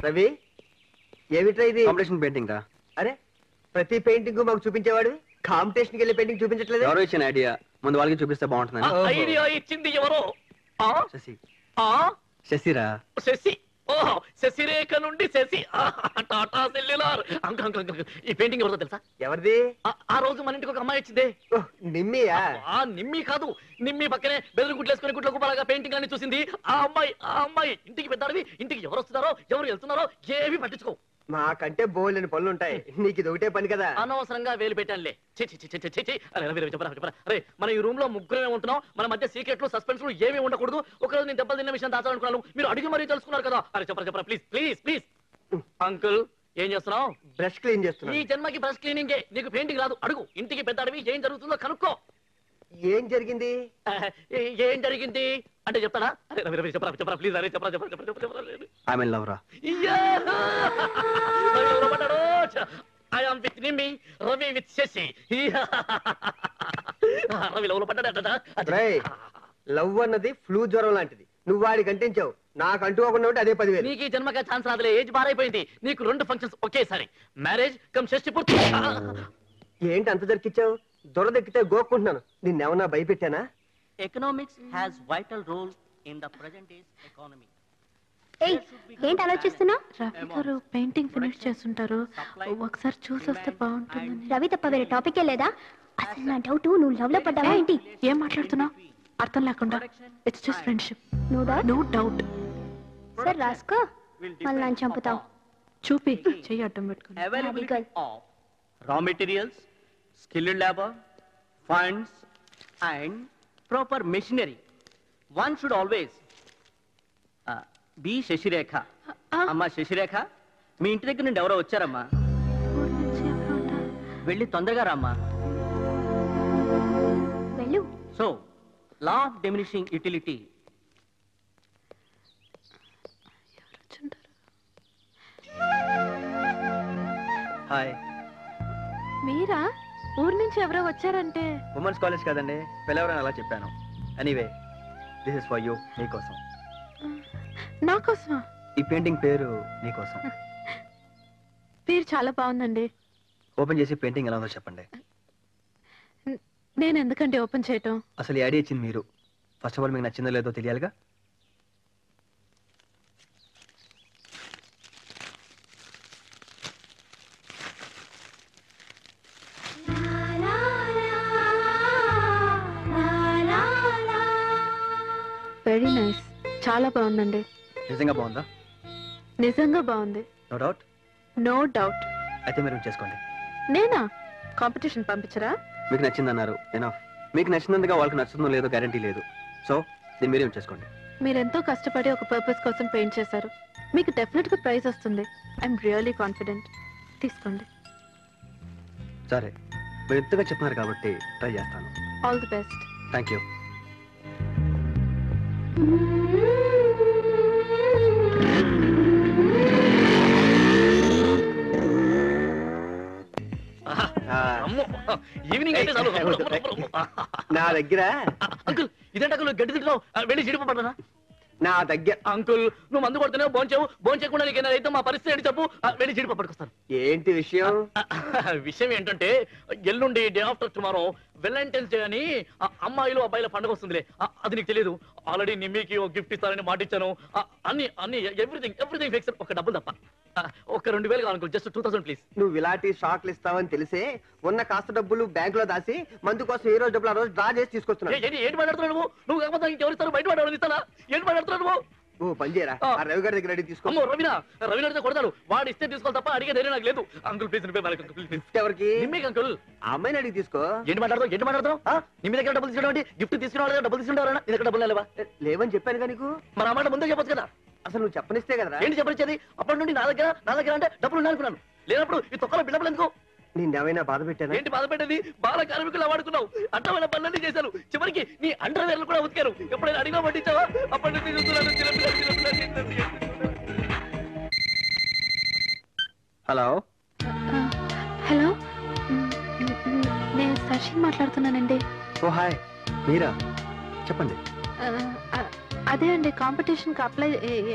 రవి ఏమిట్రా ఇది? Competition painting రా. అరే ప్రతి పెయింటింగ్ మాకు చూపించేవాడు, కాంపిటీషన్ కి వెళ్ళి పెయింటింగ్ చూపించట్లేదు. ఎవరో ఇచ్చిన ఐడియా, ముందు వాళ్ళకి చూపిస్తే బాగుంటుందని. ఐడియా ఇచ్చింది ఎవరో? శశి. శశిరా? శశి. ఓహో, శశిరేఖ నుండి శశి. టాటా సెల్యులార్. ఈ పెయింటింగ్ ఎవరిదో తెలుసా? ఎవరిది? ఆ రోజు మన ఇంటికి ఒక అమ్మాయి వచ్చిందే. నిమ్మియా? నిమ్మి కాదు, నిమ్మి పక్కనే బెదురు గుట్లేసుకుని గుట్ల కుప్పలాగా పెయింటింగ్ అని చూసింది ఆ అమ్మాయి. ఇంటికి పెద్దాడివి, ఇంటికి ఎవరు వస్తున్నారో ఎవరు వెళ్తున్నారో ఏవి పట్టించుకో. మాకంటే బోల్డని పనులు ఉంటాయి, నీకు ఇది ఒకటే పని కదా. అనవసరంగా వేలు పెట్టానులే. అరే మన ఈ రూమ్ లో ముగ్గురే ఉంటున్నాం, మన మధ్య సీక్రెట్లు సస్పెన్స్లు ఏమీ ఉండకూడదు. ఒకరోజు నేను దెబ్బలు తిన్న విషయం దాచాలనుకున్నాను, మీరు అడిగి మరీ తెలుసుకున్నారు కదా. అరే చెప్పరా ప్లీజ్ ప్లీజ్ ప్లీజ్. అంకుల్ ఏం చేస్తున్నావు? బ్రష్ క్లీన్ చేస్తున్నా. ఈ జన్మకి బ్రష్ క్లీనింగే, నీకు పెయింటింగ్ రాదు. అడుగు, ఇంటికి పెద్ద అడివి, ఏం జరుగుతుందో కనుక్కో. ఏం జరిగింది? ఏం జరిగింది అంటే చెప్తాడా? అరే రవి చెప్పరా ప్లీజ్. అరే చెప్పరా. ఐ మీన్ లవ్ రా. I am with Nimmi, Ravi with Sasi. Ravi love లో పడ్డా. లవ్ అన్నది ఫ్లూ జ్వరం లాంటిది, నువ్వు వాడికి అంటించావు, నాకు అంటుకోకుండా ఉంటే అదే 10,000. నీకు ఈ జన్మగా ఛాన్స్ రాదులే, ఏజ్ బారైపోయింది. నీకు 2 ఫంక్షన్స్ ఒకేసారి, మ్యారేజ్ కమ్ షష్టి పూర్తి. ఏంటి అంత జరికిచ్చావు? దొరదెక్కితే గోక్కుంటున్నాను, నిన్నేమన్నా భయపెట్టానా? Economics has vital role in the present days economy. ఏంటి ఆలోచిస్తున్నా? రవి గారు పెయింటింగ్ ఫినిష్ చేస్తుంటారు, ఒకసారి చూసి వస్తే బాగుంటుంది. రవి తప్ప వేరే టాపికే లేదా? అసలు నా డౌట్, నువ్వు లవ్ లో పడ్డావా ఏంటి? ఏం మాట్లాడుతున్నావు అర్థం లేకుండా? It's just friendship. No doubt. సరే రాసుకో, మళ్ళీ నన్ను చంపుతావు. చూపి చెయ్యి అడ్డం పెట్టుకుని. రా materials, skilled labor, funds and proper machinery. One should always be Shashirekha. అమ్మా శశిరేఖ, మీ ఇంటి దగ్గర నుండి ఎవరో వచ్చారమ్మా, వెళ్ళి తొందరగా రామ్మా. వెళ్ళు. So law of diminishing utility. Hi. మీరా? ఊరు నుంచి ఎవరో వచ్చారంటే? ఉమెన్స్ కాలేజ్ కదండి, పిల్లవరని అలా చెప్పాను. Anyway this is for you, నీకోసం. నా కోసమా? ఈ పెయింటింగ్ పేరు నీకోసం. పేరు చాలా బాగుందండి. ఓపెన్ చేసి పెయింటింగ్ ఎలా ఉందో చెప్పండి. నేను ఎందుకండి ఓపెన్ చేయటం? అసలు ఈ ఐడియా ఇచ్చింది మీరు. ఫస్ట్ ఆఫ్ ఆల్ మీకు నచ్చిందో లేదో తెలియాలిగా. వెరీ నైస్, చాలా బాగుందండి. నిజంగా బాగుందా? నిజంగా బాగుంది. No doubt? No doubt. అయితే మీరు చేసుకోండి. నేనా? కాంపిటీషన్ పంపించరా? మీకు నచ్చిందన్నారు, ఎనఫ్. మీకు నచ్చినందుగా వాళ్ళకి నచ్చుతుందో లేదో గ్యారంటీ లేదు. సో దీన్ని మీరేం చేసుకోండి. మీరెంతో కష్టపడి ఒక పర్పస్ కోసం పెయింట్ చేశారు, మీకు డెఫినెట్ గా ప్రైజ్ వస్తుంది. I'm really confident. తీసుకోండి. సరే, మీరు ఎంతగా చెప్తున్నారు కాబట్టి ట్రై చేస్తాను. All the best. Thank you. Evening అయితే చాలు. నా దగ్గర అంకుల్ ఇదేంటి అంకుల్ గడ్డి తింటున్నావు? వెళ్ళి జీడిపడ్డా. నా దగ్గర అంకుల్ నువ్వు మందు కొడుతున్నావు, భోంచేయకుండా నీకు అయితే మా పరిస్థితి ఏంటి చెప్పు. వెళ్ళి జీడిపప్పు పట్టుకొస్తాను. ఏంటి విషయం? విషయం ఏంటంటే ఎల్లుండి day after tomorrow Valentine's day అని అమ్మాయిలు అబ్బాయిల పండుగ వస్తుందిలే. అది నీకు తెలియదు. ఆల్రెడీ నిమ్మికి ఒక గిఫ్ట్ ఇస్తానని మాట ఇచ్చాను. అన్ని ఎవ్రీథింగ్ ఫిక్స్. ఒక డబ్బులు తప్ప. ఒక 2,000 కావాలి అంకుల్, జస్ట్ 2,000 ప్లీజ్. నువ్వు ఇలాంటి షాక్లు ఇస్తావని తెలిసే ఉన్న కాస్త డబ్బులు బ్యాంక్ లో దాసి మందు కోసం ఏ రోజు డబ్బులు ఆ రోజు డ్రా చేసి తీసుకొస్తున్నావు. ఏంటి మాట్లాడుతున్నావు నువ్వు? కాకపోతే ఇంకెవరు ఇస్తారు? బయట పడేవాళ్ళు ఇస్తానా? ఏంటి మాట్లాడుతున్నావు నువ్వు? ఓ పని చేయరా, ఆ రవి గారి దగ్గర అడిగి తీసుకో. రవినాడితో కొడతాడు. వాడు ఇస్తే తీసుకోవాలి తప్ప అడిగే ధైర్యం నాకు లేదు. అంకుల్ ప్లీజ్ ఎవరికి? నిమ్మికి అంకుల్. ఆ అమ్మాయిని అడిగి తీసుకో. ఏంటి మాట్లాడుతావు? నిమ్మి దగ్గర డబ్బులు తీసుకున్నావు, గిఫ్ట్ తీసుకున్నావు, డబ్బులు తీసుకున్నావు. నీ దగ్గర డబ్బులు లేవా? లేవని చెప్పాను కానీ నీకు. మరి ఆ మాట ముందే చెప్పొచ్చు కదా. అసలు నువ్వు చెప్పనిస్తే కదరా. ఏంటి చెప్పనిచ్చేది? అప్పటి నుండి నా దగ్గర అంటే డబ్బులు ఉన్నాయి అనుకున్నాను. లేనప్పుడు ఈ తొక్కలో బిడ్డలు ఎందుకు? నిన్నేమైనా బాధ పెట్టాను? ఏంటి బాధ పెట్టేది? బాల కార్మికులు వాడుకున్నావు, అడ్డమైన పనులన్నీ చేశారు, చివరికి నీ అండర్వేర్లు కూడా ఉతికారు. ఎప్పుడైనా అడిగినా పట్టించావా? అప్పటి నుండి చూస్తున్నాను. హలో హలో, నేను శశి మాట్లాడుతున్నానండి. ఓ హాయ్, మీరా? చెప్పండి. అదే అండి కాంపిటీషన్కి అప్లై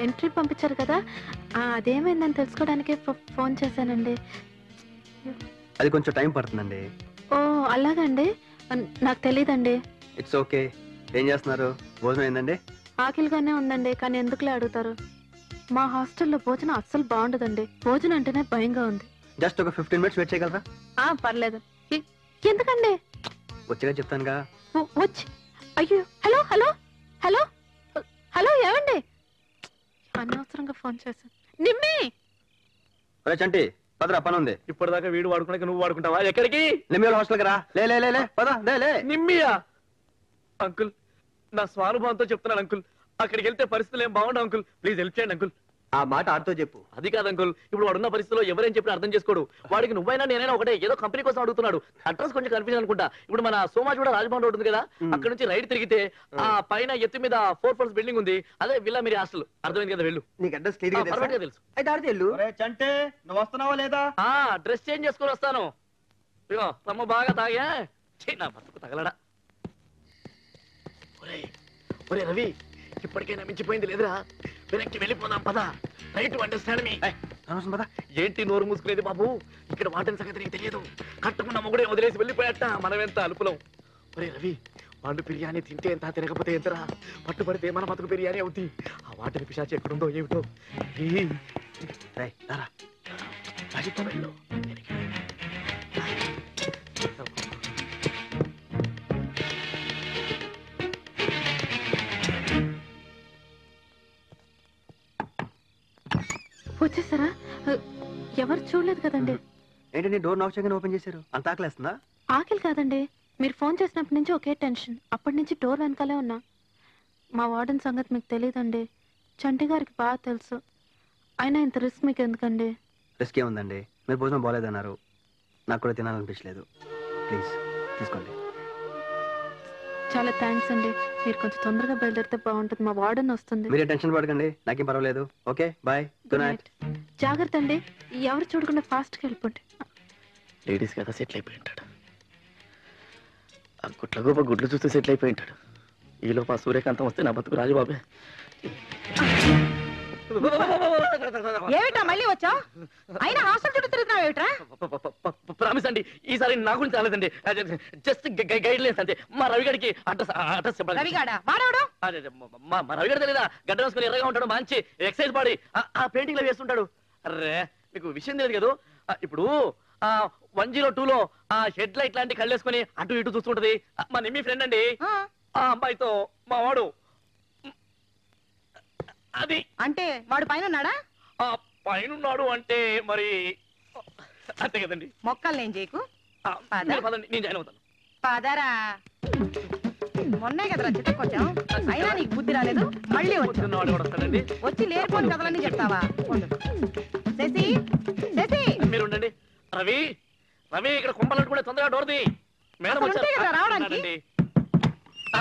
ఎంట్రీ పంపించారు కదా అదేమైందని తెలుసుకోవడానికే ఫోన్ చేశానండి. అది కొంచెం టైం పడుతుందండి. ఓ అలాగండి, నాకు తెలీదండి. It's okay. ఏం చేస్తున్నారు? భోజనం ఏందండి? ఆకలిగానే ఉందండి, కానీ ఎందుకులే అడుగుతారు? మా హాస్టల్లో భోజనం అస్సలు బాగుండదండి. భోజనం అంటేనే భయంగా ఉంది. జస్ట్ ఒక 15 minutes వెయిట్ చేయగలరా? పర్లేదు. ఎందుకండి? వచ్చేగా చెప్తానుగా. వచ్చి అయ్యో హలో హలో హలో హలో ఏమండి? అనవసరంగా ఫోన్ చేశాను. నిమ్మి చంటి పదరా, పని ఉంది. ఇప్పటిదాకా వీడు వాడుకున్నాక నువ్వు వాడుకుంటావా? ఎక్కడికి? నిమ్మి హాస్టల్కి రా. లే పద లే. నిమ్మియా? అంకుల్, నా స్వానుభవంతో చెప్తున్నాను అంకుల్, అక్కడికి వెళ్తే పరిస్థితులు ఏం బాగుండవు అంకుల్. ప్లీజ్ హెల్ప్ చేయండి అంకుల్. ఆ మాట ఆడుతో చెప్పు. అది కాదు అంకుల్, ఇప్పుడు వాడున్న పరిస్థితిలో ఎవరేం చెప్పినా అర్థం చేసుకోడు. వాడికి నువ్వైనా నేనైనా ఒకటే, ఏదో కంపెనీ కోసం అడుగుతున్నాడు. అడ్రస్ కొంచెం కన్ఫ్యూజన్ అనుకుంటా. ఇప్పుడు మన సోమాజ్ కూడా రాజభవన్ రోడ్ ఉంది కదా, అక్కడ నుంచి రైట్ తిరిగితే ఆ పైన ఎత్తు మీద 4 floors బిల్డింగ్ ఉంది. అదే విల్లా మీరు హాస్టల్. అర్థమైంది కదా? వెళ్ళు. నీకు అడ్రస్ క్లియర్ గా పర్ఫెక్ట్ గా తెలుసు. అయితే ఆడితే వెళ్ళు. చంటే నువ్వు వస్తున్నావా లేదా? డ్రెస్ చేంజ్ చేసుకొని వస్తాను. ఇగో రమ్మ బాగా తాగా. నా బతుకు తగలడా. ఒరే రవి, ఇప్పటికైనా మించిపోయింది లేదురా. వెనక్కి వెళ్ళిపోదాం పదా. రైట్ టు అండర్స్టాండ్ మీ. ఏంటి నోరు మూసుకునేది బాబు? ఇక్కడ వాటిని సంగతి నీకు తెలియదు. కట్టుకున్న మొగుడే వదిలేసి వెళ్ళిపోయాట. మనమెంత అలుపులం. ఒరే రవి, వాళ్ళు బిర్యానీ తింటే ఎంత, తినకపోతే ఎంతరా? పట్టుబడితే మన బతుకు బిర్యానీ అవుతుంది. ఆ వాటిని పిశాచి ఎక్కడుందో ఏమిటో. వెళ్ళు. వచ్చేసారా? ఎవరు చూడలేదు కదండి. ఏంటండి డోర్ నాక్ చేయగానే ఓపెన్ చేశారు? అంత ఆకలేస్తుందా? ఆకలి కాదండి, మీరు ఫోన్ చేసినప్పటి నుంచి ఒకే టెన్షన్. అప్పటి నుంచి డోర్ వెనకాలే ఉన్నా. మా వార్డెన్ సంగతి మీకు తెలియదండి. చంటి గారికి బాగా తెలుసు. అయినా ఇంత రిస్క్ మీకు ఎందుకండి? రిస్క్ ఏముందండి, మీరు భోజనం బాగాలేదన్నారు. నాకు కూడా తినాలనిపించలేదు. ప్లీజ్ తీసుకోండి. చాలా థ్యాంక్స్ అండి. మీరు కొంచెం తొందరగా బయలుదేరితే బాగుంటుంది. మా వార్డెన్ వస్తుంది. మీరే టెన్షన్ పడకండి, నాకేం పర్వాలేదు. Okay bye, good night. జాగ్రత్త అండి, ఎవరు చూడకుండా ఫాస్ట్గా వెళ్ళిపోండి. లేడీస్ కదా సెటిల్ అయిపోయి ఉంటాడు. ఆ గుట్ల గోప గుడ్లు చూస్తే సెటిల్ అయిపోయి ఉంటాడు. ఈలోపు ఆ సూర్యకాంతం వస్తే నా బతుకు రాజుబాబే. ఏమిటా మళ్ళీ వచ్చా? అయినా హాస్టల్ చుట్టూ తిరుగుతున్నావు ఏమిట్రా? ప్రామిస్ అండి, ఈసారి నా గురించి రాలేదండి. జస్ట్ గైడ్ లైన్స్ అంతే. మా రవిగడికి అడ్రస్ చెప్పాలి. రవిగాడా? వాడవడు? మా రవిగడ తెలీదా? గడ్డ వేసుకుని ఎర్రగా ఉంటాడు, మంచి ఎక్సైజ్ బాడీ, ఆ పెయింటింగ్ లో వేస్తుంటాడు. అర్రే మీకు విషయం తెలియదు కదా. ఇప్పుడు 102లో ఆ హెడ్ లైట్ లాంటి కళ్ళేసుకుని అటు ఇటు చూస్తుంటది. మా నిమ్మి ఫ్రెండ్ అండి. ఆ అమ్మాయితో మా వాడు అది. అంటే వాడు పైన ఉన్నాడా? పైనున్నాడు అంటే మరి అంతే కదండి. మొక్కలు నేను చేయకు. పదండి, నేను జాయిన్ అవుతాను. పదరా. మొన్నే కదరా చిత్తకొచ్చాం, అయినా నీకు బుద్ధి రాలేదు. మళ్ళీ వాడు కూడా వస్తాడండి. వచ్చి లేరుకోని కథలన్నీ చెప్తావా? శశి, శశి మీరు ఉండండి. రవి, రవి ఇక్కడ కుంభలంటు కూడా తొందరగా డోర్ది. మేడం వచ్చారు రావడానికి.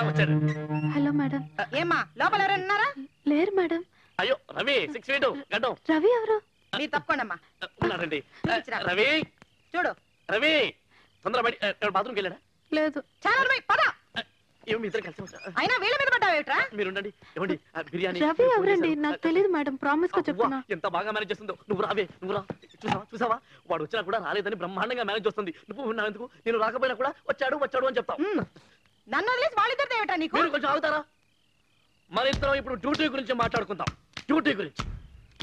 వచ్చారు. Hello madam. ఏమ్మా లోపల ఎవరైనా ఉన్నారా? లేరు మేడం. అయ్యో రవి 6 feet గడ్డం. రవి ఎవరు? మీరు తప్పకోండమ్మా. ఉన్నారండి. రవి, చూడు రవి తొందర బయట. బాత్రూమ్కి వెళ్ళాడా? లేదు. చాలా పద. ఏమి ఇద్దరు కలిసి వచ్చారు. అయినా వీళ్ళ మీద పడ్డావేట్రా? మీరు ఉండండి. ఏమండి బిర్యానీ? రవి ఎవరండి? నాకు తెలియదు మేడం, ప్రామిస్ గా చెప్తున్నా. ఎంత బాగా మేనేజ్ చేస్తుందో. నువ్వు రావే, నువ్వు రా. చూసావా వాడు వచ్చినా కూడా రాలేదని బ్రహ్మాండంగా మేనేజ్ చేస్తుంది. నువ్వు ఉన్నావెందుకు? నేను రాకపోయినా కూడా వచ్చాడు అని చెప్తావు. నన్ను వదిలేసి వాళ్ళిద్దరితో ఏమిటా నీకు? మీరు కొంచెం ఆగుతారా? మన ఇద్దరం ఇప్పుడు డ్యూటీ గురించి మాట్లాడుకుందాం. డ్యూటీ గురించి.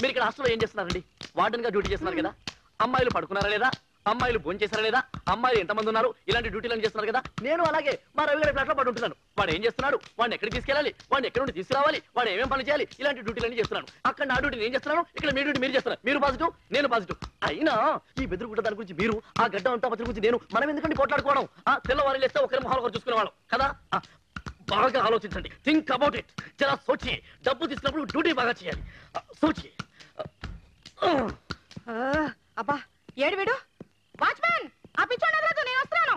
మీరు ఇక్కడ హాస్టల్లో ఏం చేస్తున్నారండి? వార్డెన్ గా డ్యూటీ చేస్తున్నారు కదా. అమ్మాయిలు పడుకున్నారా లేదా? అమ్మాయిలు భోజనం చేశారా లేదా? అమ్మాయిలు ఎంతమంది ఉన్నారు? ఇలాంటి డ్యూటీలను చేస్తున్నారు కదా. నేను అలాగే మా రవి గారి ఫ్లాట్ లో పడి ఉంటున్నాను. వాడు ఏం చేస్తున్నాడు? వాడిని ఎక్కడికి తీసుకెళ్ళాలి? వాడిని ఎక్కడి నుండి తీసుకురావాలి? వాడు ఏమేం పని చేయాలి? ఇలాంటి డ్యూటీలన్నీ చేస్తున్నాను. అక్కడ నా డ్యూటీ నేను చేస్తున్నాను, ఇక్కడ మీ డ్యూటీ మీరు చేస్తున్నారు. మీరు పాజిటివ్, నేను పాజిటివ్. అయినా ఈ బెదురుగుడ్డ దాని గురించి మీరు, ఆ గడ్డ అంతా పత్రి గురించి నేను, మనం ఎందుకంటే పోట్లాడుకోవడం? తెల్లవారి లేస్తే ఒకరి మొహాలు ఒకరు చూసుకునేవాళ్ళం కదా. బాగా ఆలోచించండి. Think about it. జరా సోచి. డబ్బు తీసుకున్నప్పుడు డ్యూటీ బాగా చేయాలి. సోచి. అబ్బా ఏడు వీడు. వాచ్మ్యాన్, ఆ పిచ్చోడు ఎదురొద్దు, నేను వస్తున్నాను.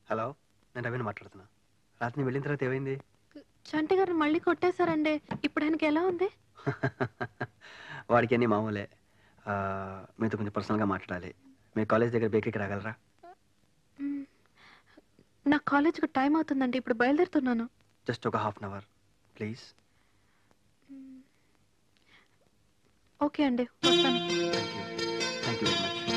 హలో, నేను రవిని మాట్లాడుతున్నా. రాత్రి వెళ్ళిన తర్వాత ఏమైంది? చంటి గారు మళ్ళీ కొట్టేశారండి. ఇప్పుడు ఆయనకి ఎలా ఉంది? వాడికి అన్ని మామూలే. మీతో కొంచెం పర్సనల్గా మాట్లాడాలి. మీ కాలేజ్ దగ్గర బేకరీకి రాగలరా? నా కాలేజ్కి టైం అవుతుందండి, ఇప్పుడు బయలుదేరుతున్నాను. జస్ట్ ఒక half an hour please. Okay అండి, వస్తాను.